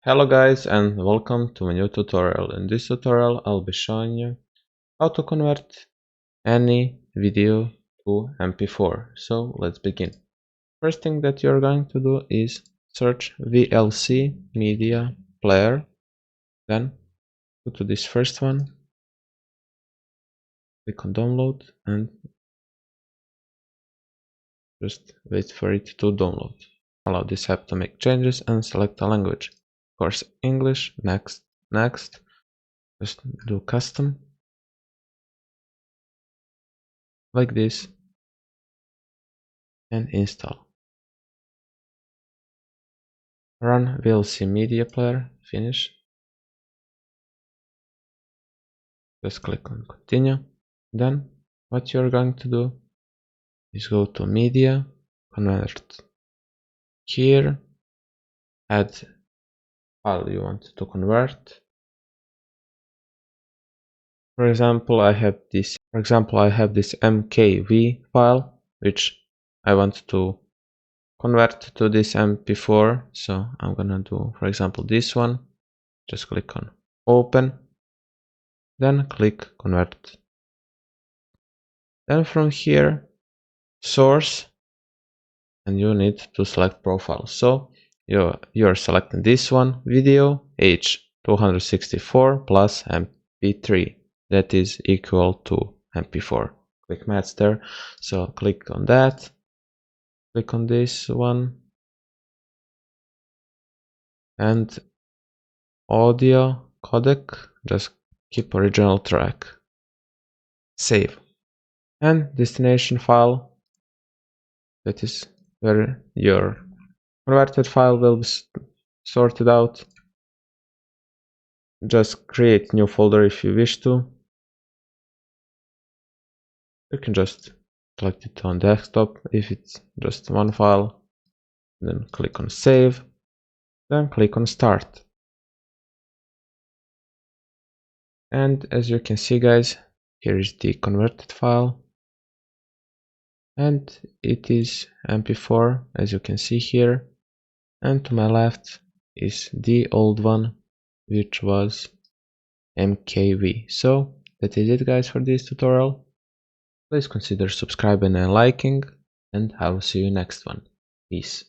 Hello guys and welcome to a new tutorial. In this tutorial I'll be showing you how to convert any video to MP4. So let's begin. First thing that you're going to do is search VLC media player, then go to this first one, click on download and just wait for it to download. Allow this app to make changes and select a language. Of course English, next, just do custom like this and install. Run VLC media player, finish. Just click on continue. Then what you're going to do is go to media, convert here, add file you want to convert. For example, I have this MKV file which I want to convert to this MP4. So I'm gonna do, for example, this one. Just click on open, then click convert. Then from here, source, and you need to select profile. So you're selecting this one, video H264 plus MP3, that is equal to MP4. Click match there. So click on that, click on this one, and audio codec, just keep original track, save, and destination file, that is where your converted file will be sorted out. Just create new folder if you wish to. You can just select it on desktop if it's just one file, then click on save, then click on start. And as you can see guys, here is the converted file and it is MP4 as you can see here, and to my left is the old one which was MKV. So that is it guys for this tutorial. Please consider subscribing and liking, and I will see you next one. Peace.